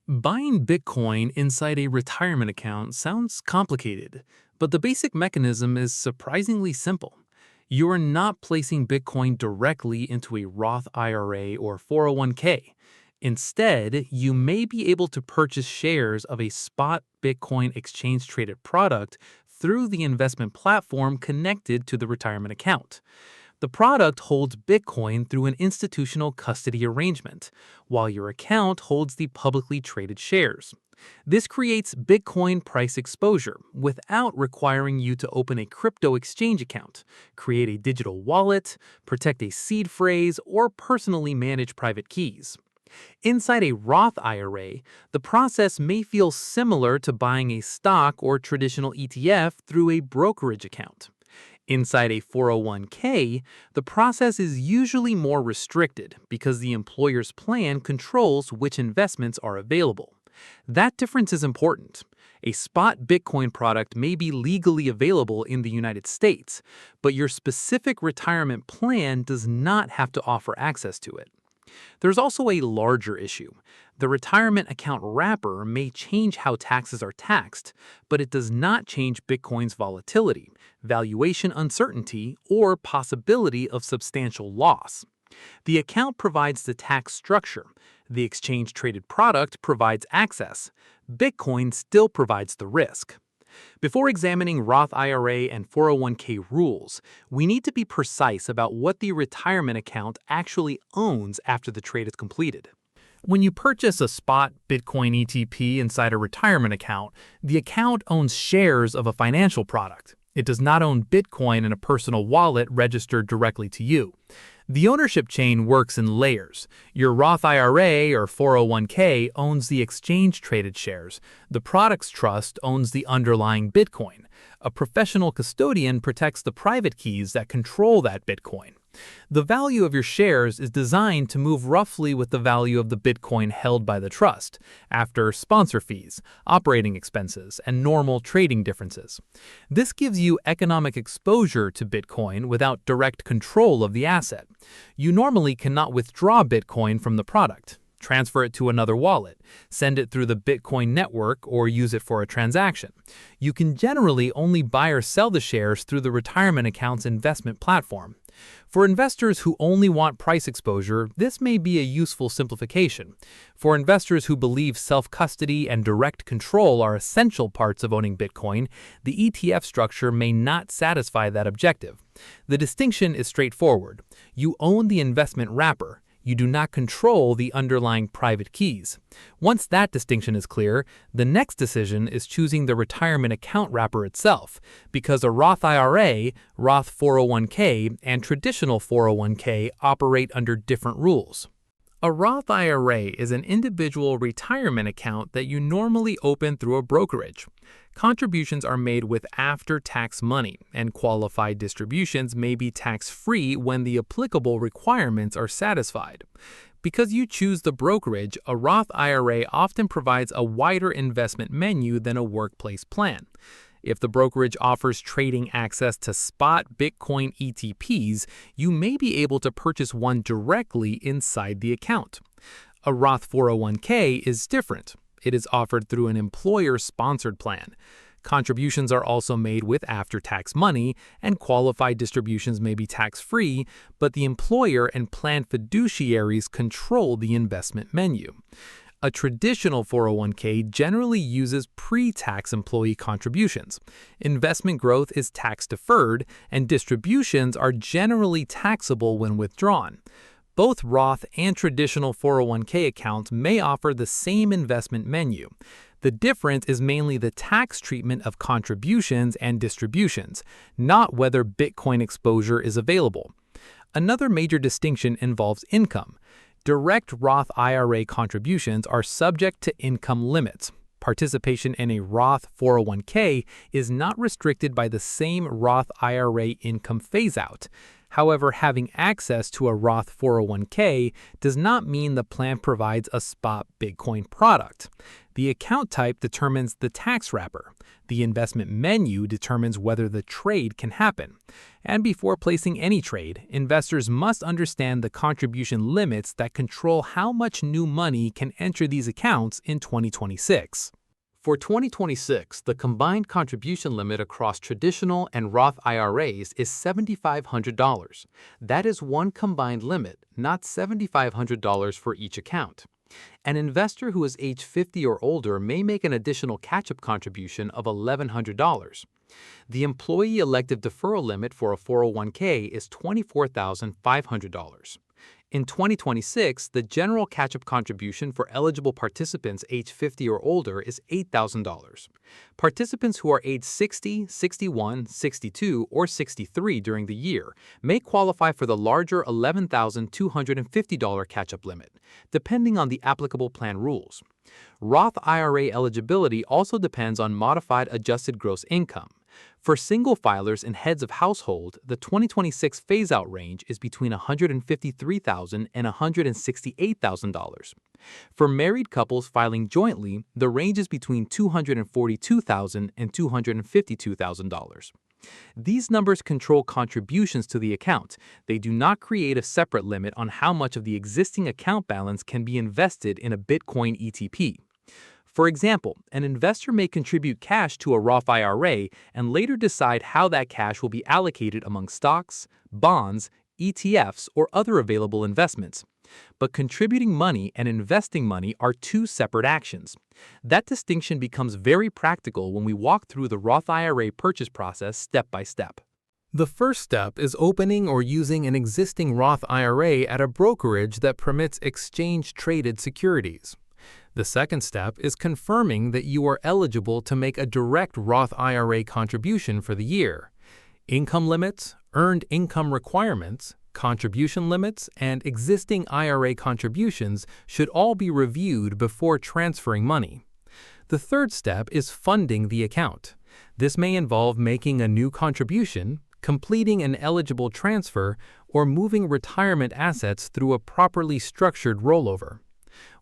Buying Bitcoin inside a retirement account sounds complicated, but the basic mechanism is surprisingly simple. You are not placing Bitcoin directly into a Roth IRA or 401k. Instead, you may be able to purchase shares of a spot Bitcoin exchange traded product through the investment platform connected to the retirement account. The product holds Bitcoin through an institutional custody arrangement, while your account holds the publicly traded shares. This creates Bitcoin price exposure without requiring you to open a crypto exchange account, create a digital wallet, protect a seed phrase, or personally manage private keys. Inside a Roth IRA, the process may feel similar to buying a stock or traditional ETF through a brokerage account. Inside a 401k, the process is usually more restricted because the employer's plan controls which investments are available. That difference is important. A spot Bitcoin product may be legally available in the United States, but your specific retirement plan does not have to offer access to it. There's also a larger issue. The retirement account wrapper may change how taxes are taxed, but it does not change Bitcoin's volatility, valuation uncertainty, or possibility of substantial loss. The account provides the tax structure. The exchange-traded product provides access. Bitcoin still provides the risk. Before examining Roth IRA and 401k rules, we need to be precise about what the retirement account actually owns after the trade is completed. When you purchase a spot Bitcoin ETF inside a retirement account, the account owns shares of a financial product. It does not own Bitcoin in a personal wallet registered directly to you. The ownership chain works in layers. Your Roth IRA or 401k owns the exchange-traded shares. The products trust owns the underlying Bitcoin. A professional custodian protects the private keys that control that Bitcoin. The value of your shares is designed to move roughly with the value of the Bitcoin held by the trust, after sponsor fees, operating expenses, and normal trading differences. This gives you economic exposure to Bitcoin without direct control of the asset. You normally cannot withdraw Bitcoin from the product, transfer it to another wallet, send it through the Bitcoin network, or use it for a transaction. You can generally only buy or sell the shares through the retirement account's investment platform. For investors who only want price exposure, this may be a useful simplification. For investors who believe self-custody and direct control are essential parts of owning Bitcoin, the ETF structure may not satisfy that objective. The distinction is straightforward. You own the investment wrapper. You do not control the underlying private keys. Once that distinction is clear, the next decision is choosing the retirement account wrapper itself, because a Roth IRA, Roth 401k, and traditional 401k operate under different rules. A Roth IRA is an individual retirement account that you normally open through a brokerage. Contributions are made with after-tax money, and qualified distributions may be tax-free when the applicable requirements are satisfied. Because you choose the brokerage, a Roth IRA often provides a wider investment menu than a workplace plan. If the brokerage offers trading access to spot Bitcoin ETPs, you may be able to purchase one directly inside the account. A Roth 401k is different. It is offered through an employer-sponsored plan. Contributions are also made with after-tax money, and qualified distributions may be tax-free, but the employer and plan fiduciaries control the investment menu. A traditional 401k generally uses pre-tax employee contributions. Investment growth is tax-deferred, and distributions are generally taxable when withdrawn. Both Roth and traditional 401k accounts may offer the same investment menu. The difference is mainly the tax treatment of contributions and distributions, not whether Bitcoin exposure is available. Another major distinction involves income. Direct Roth IRA contributions are subject to income limits. Participation in a Roth 401k is not restricted by the same Roth IRA income phase-out. However, having access to a Roth 401k does not mean the plan provides a spot Bitcoin product. The account type determines the tax wrapper. The investment menu determines whether the trade can happen. And before placing any trade, investors must understand the contribution limits that control how much new money can enter these accounts in 2026. For 2026, the combined contribution limit across traditional and Roth IRAs is $7,500. That is one combined limit, not $7,500 for each account. An investor who is age 50 or older may make an additional catch-up contribution of $1,100. The employee elective deferral limit for a 401k is $24,500. In 2026, the general catch-up contribution for eligible participants age 50 or older is $8,000. Participants who are age 60, 61, 62, or 63 during the year may qualify for the larger $11,250 catch-up limit, depending on the applicable plan rules. Roth IRA eligibility also depends on modified adjusted gross income. For single filers and heads of household, the 2026 phase-out range is between $153,000 and $168,000. For married couples filing jointly, the range is between $242,000 and $252,000. These numbers control contributions to the account. They do not create a separate limit on how much of the existing account balance can be invested in a Bitcoin ETF. For example, an investor may contribute cash to a Roth IRA and later decide how that cash will be allocated among stocks, bonds, ETFs, or other available investments. But contributing money and investing money are two separate actions. That distinction becomes very practical when we walk through the Roth IRA purchase process step by step. The first step is opening or using an existing Roth IRA at a brokerage that permits exchange-traded securities. The second step is confirming that you are eligible to make a direct Roth IRA contribution for the year. Income limits, earned income requirements, contribution limits, and existing IRA contributions should all be reviewed before transferring money. The third step is funding the account. This may involve making a new contribution, completing an eligible transfer, or moving retirement assets through a properly structured rollover.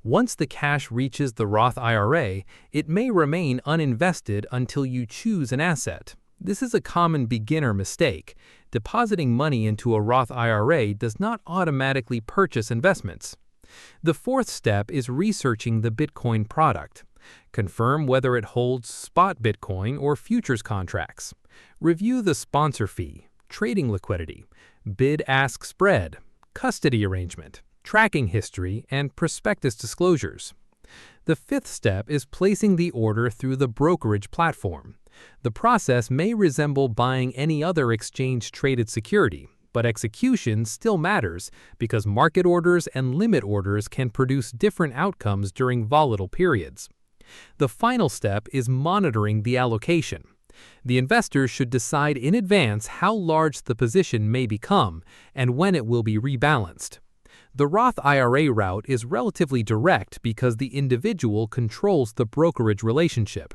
Once the cash reaches the Roth IRA, it may remain uninvested until you choose an asset. This is a common beginner mistake. Depositing money into a Roth IRA does not automatically purchase investments. The fourth step is researching the Bitcoin product. Confirm whether it holds spot Bitcoin or futures contracts. Review the sponsor fee, trading liquidity, bid-ask spread, custody arrangement, tracking history, and prospectus disclosures. The fifth step is placing the order through the brokerage platform. The process may resemble buying any other exchange-traded security, but execution still matters because market orders and limit orders can produce different outcomes during volatile periods. The final step is monitoring the allocation. The investor should decide in advance how large the position may become and when it will be rebalanced. The Roth IRA route is relatively direct because the individual controls the brokerage relationship.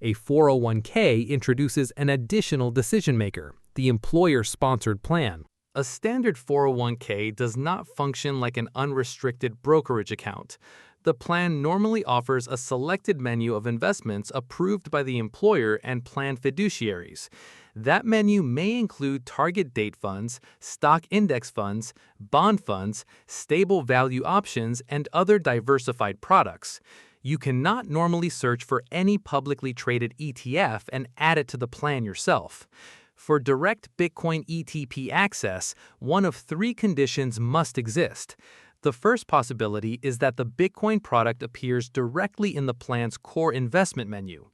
A 401k introduces an additional decision-maker, the employer-sponsored plan. A standard 401k does not function like an unrestricted brokerage account. The plan normally offers a selected menu of investments approved by the employer and plan fiduciaries. That menu may include target date funds, stock index funds, bond funds, stable value options, and other diversified products. You cannot normally search for any publicly traded ETF and add it to the plan yourself. For direct Bitcoin ETF access, one of three conditions must exist. The first possibility is that the Bitcoin product appears directly in the plan's core investment menu.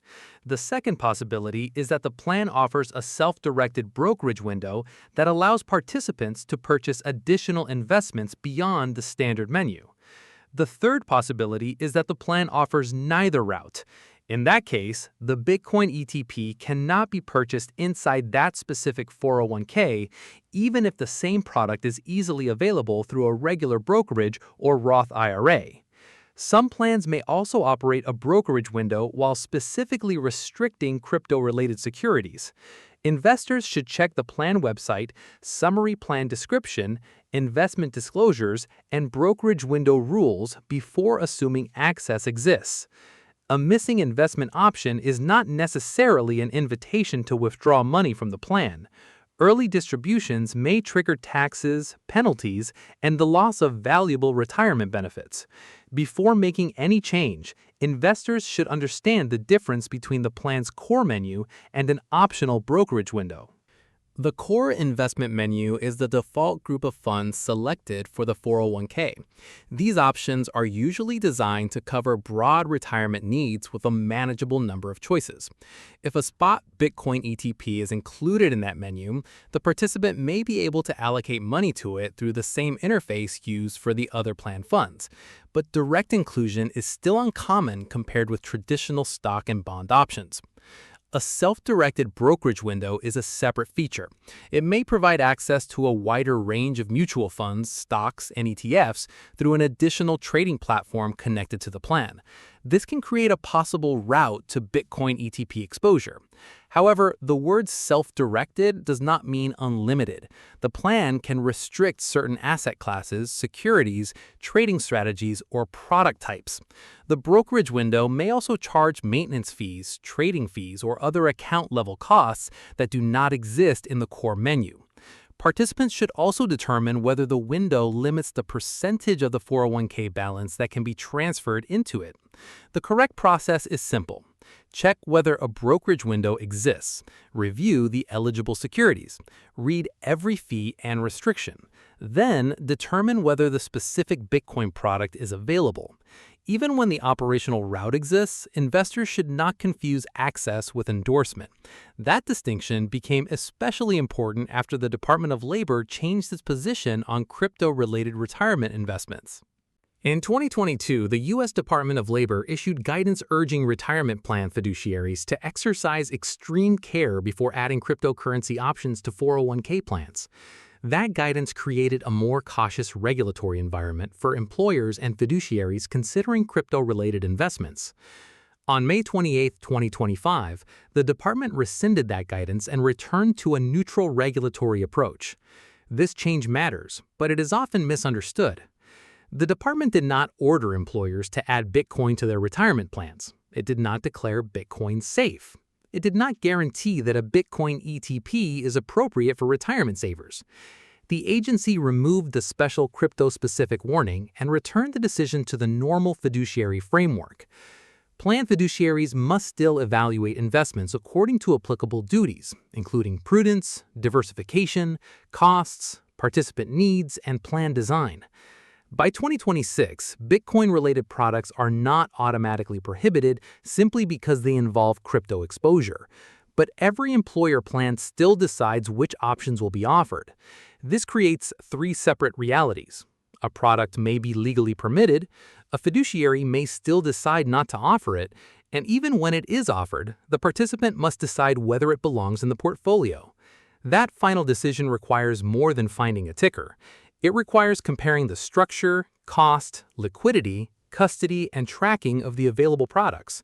The second possibility is that the plan offers a self-directed brokerage window that allows participants to purchase additional investments beyond the standard menu. The third possibility is that the plan offers neither route. In that case, the Bitcoin ETF cannot be purchased inside that specific 401k, even if the same product is easily available through a regular brokerage or Roth IRA. Some plans may also operate a brokerage window while specifically restricting crypto-related securities. Investors should check the plan website, summary plan description, investment disclosures, and brokerage window rules before assuming access exists. A missing investment option is not necessarily an invitation to withdraw money from the plan. Early distributions may trigger taxes, penalties, and the loss of valuable retirement benefits. Before making any change, investors should understand the difference between the plan's core menu and an optional brokerage window. The core investment menu is the default group of funds selected for the 401k. These options are usually designed to cover broad retirement needs with a manageable number of choices. If a spot Bitcoin ETP is included in that menu, the participant may be able to allocate money to it through the same interface used for the other plan funds. But direct inclusion is still uncommon compared with traditional stock and bond options. A self-directed brokerage window is a separate feature. It may provide access to a wider range of mutual funds, stocks, and ETFs through an additional trading platform connected to the plan. This can create a possible route to Bitcoin ETP exposure. However, the word self-directed does not mean unlimited. The plan can restrict certain asset classes, securities, trading strategies, or product types. The brokerage window may also charge maintenance fees, trading fees, or other account-level costs that do not exist in the core menu. Participants should also determine whether the window limits the percentage of the 401k balance that can be transferred into it. The correct process is simple. Check whether a brokerage window exists. Review the eligible securities. Read every fee and restriction. Then determine whether the specific Bitcoin product is available. Even when the operational route exists, investors should not confuse access with endorsement. That distinction became especially important after the Department of Labor changed its position on crypto-related retirement investments. In 2022, the U.S. Department of Labor issued guidance urging retirement plan fiduciaries to exercise extreme care before adding cryptocurrency options to 401k plans. That guidance created a more cautious regulatory environment for employers and fiduciaries considering crypto-related investments. On May 28, 2025, the department rescinded that guidance and returned to a neutral regulatory approach. This change matters, but it is often misunderstood. The department did not order employers to add Bitcoin to their retirement plans. It did not declare Bitcoin safe. It did not guarantee that a Bitcoin ETP is appropriate for retirement savers. The agency removed the special crypto-specific warning and returned the decision to the normal fiduciary framework. Plan fiduciaries must still evaluate investments according to applicable duties, including prudence, diversification, costs, participant needs, and plan design. By 2026, Bitcoin-related products are not automatically prohibited simply because they involve crypto exposure. But every employer plan still decides which options will be offered. This creates three separate realities. A product may be legally permitted, a fiduciary may still decide not to offer it, and even when it is offered, the participant must decide whether it belongs in the portfolio. That final decision requires more than finding a ticker. It requires comparing the structure, cost, liquidity, custody, and tracking of the available products.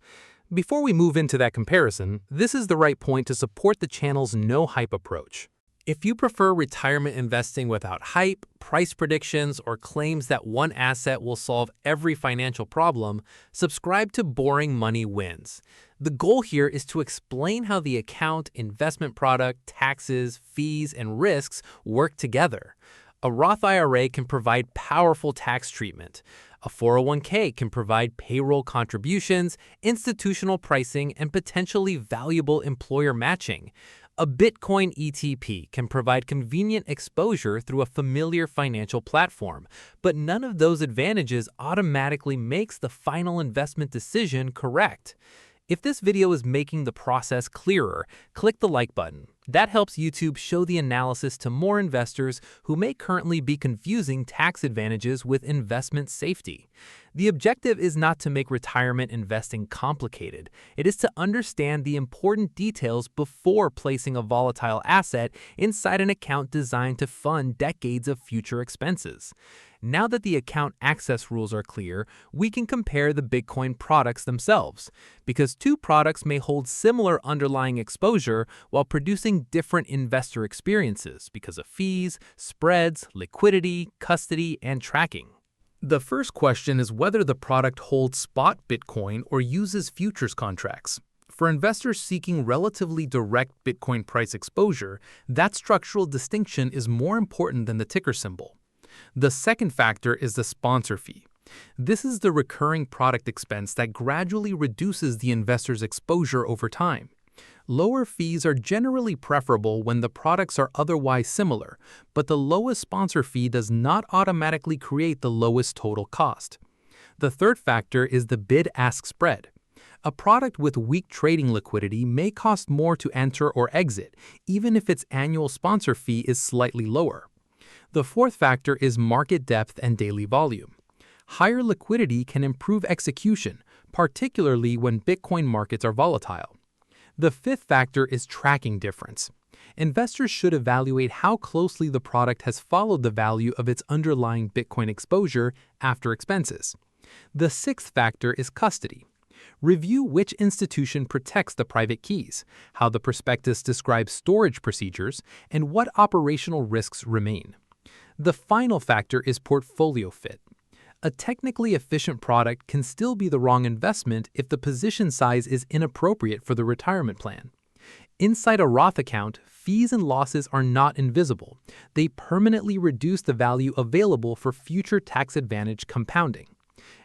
Before we move into that comparison, this is the right point to support the channel's no-hype approach. If you prefer retirement investing without hype, price predictions, or claims that one asset will solve every financial problem, subscribe to Boring Money Wins. The goal here is to explain how the account, investment product, taxes, fees, and risks work together. A Roth IRA can provide powerful tax treatment. A 401k can provide payroll contributions, institutional pricing, and potentially valuable employer matching. A Bitcoin ETP can provide convenient exposure through a familiar financial platform, but none of those advantages automatically makes the final investment decision correct. If this video is making the process clearer, click the like button. That helps YouTube show the analysis to more investors who may currently be confusing tax advantages with investment safety. The objective is not to make retirement investing complicated. It is to understand the important details before placing a volatile asset inside an account designed to fund decades of future expenses. Now that the account access rules are clear, we can compare the Bitcoin products themselves, because two products may hold similar underlying exposure while producing different investor experiences because of fees, spreads, liquidity, custody, and tracking. The first question is whether the product holds spot Bitcoin or uses futures contracts. For investors seeking relatively direct Bitcoin price exposure, that structural distinction is more important than the ticker symbol. The second factor is the sponsor fee. This is the recurring product expense that gradually reduces the investor's exposure over time. Lower fees are generally preferable when the products are otherwise similar, but the lowest sponsor fee does not automatically create the lowest total cost. The third factor is the bid-ask spread. A product with weak trading liquidity may cost more to enter or exit, even if its annual sponsor fee is slightly lower. The fourth factor is market depth and daily volume. Higher liquidity can improve execution, particularly when Bitcoin markets are volatile. The fifth factor is tracking difference. Investors should evaluate how closely the product has followed the value of its underlying Bitcoin exposure after expenses. The sixth factor is custody. Review which institution protects the private keys, how the prospectus describes storage procedures, and what operational risks remain. The final factor is portfolio fit. A technically efficient product can still be the wrong investment if the position size is inappropriate for the retirement plan. Inside a Roth account, fees and losses are not invisible. They permanently reduce the value available for future tax advantage compounding.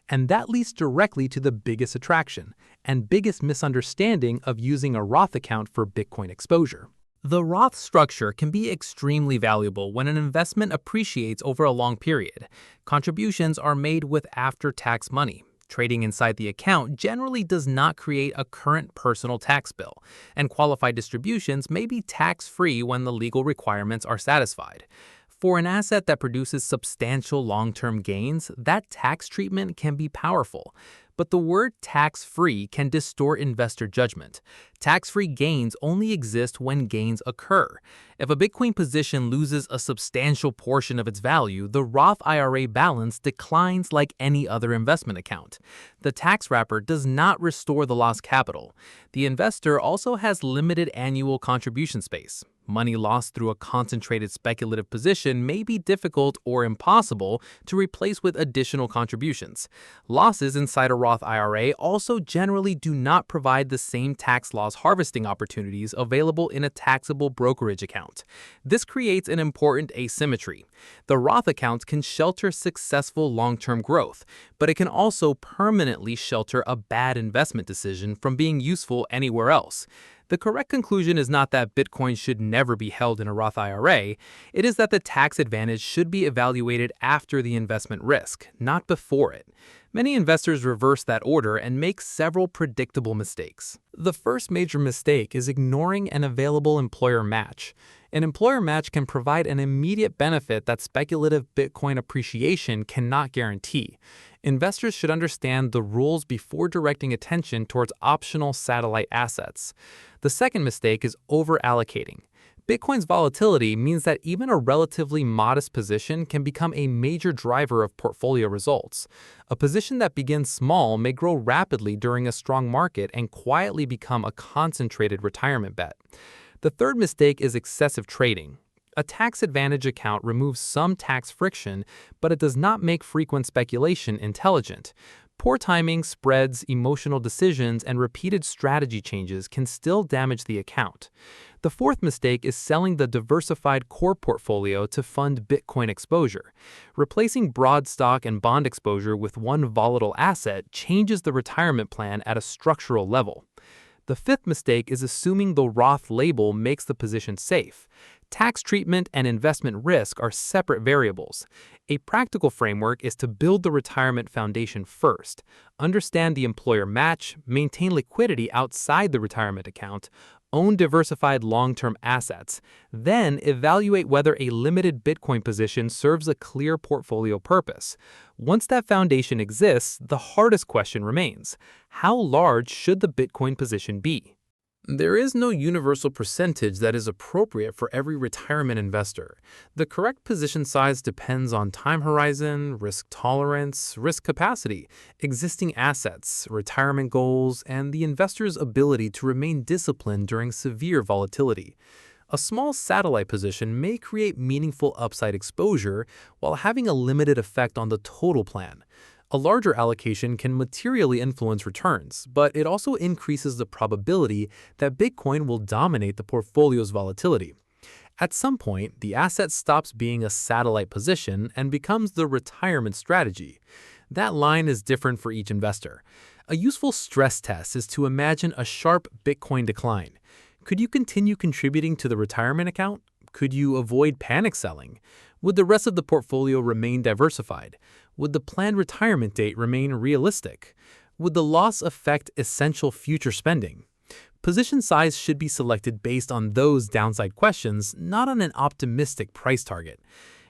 And that leads directly to the biggest attraction and biggest misunderstanding of using a Roth account for Bitcoin exposure. The Roth structure can be extremely valuable when an investment appreciates over a long period. Contributions are made with after-tax money. Trading inside the account generally does not create a current personal tax bill, and qualified distributions may be tax-free when the legal requirements are satisfied. For an asset that produces substantial long-term gains, that tax treatment can be powerful. But the word tax-free can distort investor judgment. Tax-free gains only exist when gains occur. If a Bitcoin position loses a substantial portion of its value, the Roth IRA balance declines like any other investment account. The tax wrapper does not restore the lost capital. The investor also has limited annual contribution space. Money lost through a concentrated speculative position may be difficult or impossible to replace with additional contributions. Losses inside a Roth IRA also generally do not provide the same tax loss harvesting opportunities available in a taxable brokerage account. This creates an important asymmetry. The Roth account can shelter successful long-term growth, but it can also permanently shelter a bad investment decision from being useful anywhere else. The correct conclusion is not that Bitcoin should never be held in a Roth IRA, it is that the tax advantage should be evaluated after the investment risk, not before it. Many investors reverse that order and make several predictable mistakes. The first major mistake is ignoring an available employer match. An employer match can provide an immediate benefit that speculative Bitcoin appreciation cannot guarantee. Investors should understand the rules before directing attention towards optional satellite assets. The second mistake is over-allocating. Bitcoin's volatility means that even a relatively modest position can become a major driver of portfolio results. A position that begins small may grow rapidly during a strong market and quietly become a concentrated retirement bet. The third mistake is excessive trading. A tax advantage account removes some tax friction, but it does not make frequent speculation intelligent. Poor timing, spreads, emotional decisions, and repeated strategy changes can still damage the account. The fourth mistake is selling the diversified core portfolio to fund Bitcoin exposure. Replacing broad stock and bond exposure with one volatile asset changes the retirement plan at a structural level. The fifth mistake is assuming the Roth label makes the position safe. Tax treatment and investment risk are separate variables. A practical framework is to build the retirement foundation first, understand the employer match, maintain liquidity outside the retirement account, own diversified long-term assets, then evaluate whether a limited Bitcoin position serves a clear portfolio purpose. Once that foundation exists, the hardest question remains: how large should the Bitcoin position be? There is no universal percentage that is appropriate for every retirement investor. The correct position size depends on time horizon, risk tolerance, risk capacity, existing assets, retirement goals, and the investor's ability to remain disciplined during severe volatility. A small satellite position may create meaningful upside exposure while having a limited effect on the total plan. A larger allocation can materially influence returns, but it also increases the probability that Bitcoin will dominate the portfolio's volatility. At some point, the asset stops being a satellite position and becomes the retirement strategy. That line is different for each investor. A useful stress test is to imagine a sharp Bitcoin decline. Could you continue contributing to the retirement account? Could you avoid panic selling? Would the rest of the portfolio remain diversified? Would the planned retirement date remain realistic? Would the loss affect essential future spending? Position size should be selected based on those downside questions, not on an optimistic price target.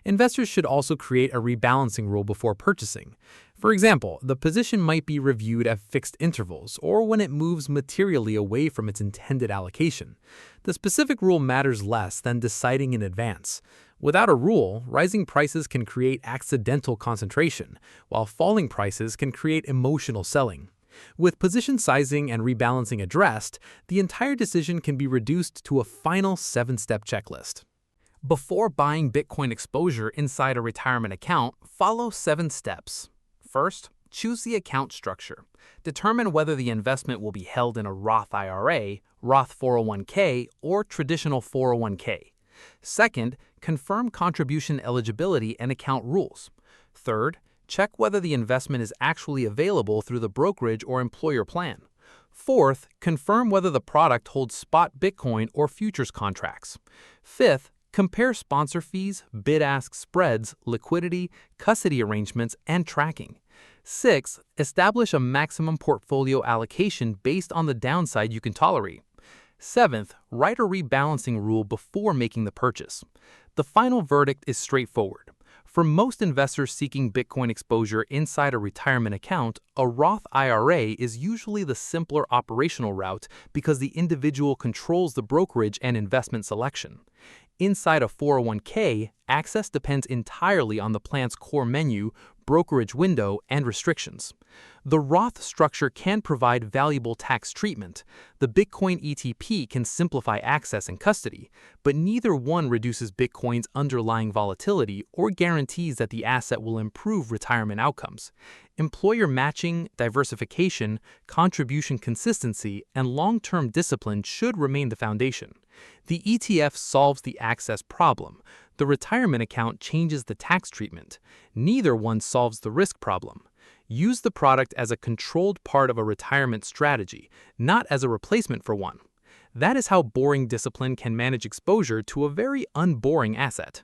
Investors should also create a rebalancing rule before purchasing. For example, the position might be reviewed at fixed intervals or when it moves materially away from its intended allocation. The specific rule matters less than deciding in advance. Without a rule, rising prices can create accidental concentration, while falling prices can create emotional selling. With position sizing and rebalancing addressed, the entire decision can be reduced to a final 7-step checklist. Before buying Bitcoin exposure inside a retirement account, follow 7 steps. First, choose the account structure. Determine whether the investment will be held in a Roth IRA, Roth 401k, or traditional 401k. Second, confirm contribution eligibility and account rules. Third, check whether the investment is actually available through the brokerage or employer plan. Fourth, confirm whether the product holds spot Bitcoin or futures contracts. Fifth, compare sponsor fees, bid-ask spreads, liquidity, custody arrangements, and tracking. Sixth, establish a maximum portfolio allocation based on the downside you can tolerate. Seventh, write a rebalancing rule before making the purchase. The final verdict is straightforward. For most investors seeking Bitcoin exposure inside a retirement account, a Roth IRA is usually the simpler operational route because the individual controls the brokerage and investment selection. Inside a 401k, access depends entirely on the plan's core menu, brokerage window, and restrictions. The Roth structure can provide valuable tax treatment. The Bitcoin ETF can simplify access and custody, but neither one reduces Bitcoin's underlying volatility or guarantees that the asset will improve retirement outcomes. Employer matching, diversification, contribution consistency, and long-term discipline should remain the foundation. The ETF solves the access problem. The retirement account changes the tax treatment. Neither one solves the risk problem. Use the product as a controlled part of a retirement strategy, not as a replacement for one. That is how boring discipline can manage exposure to a very unboring asset.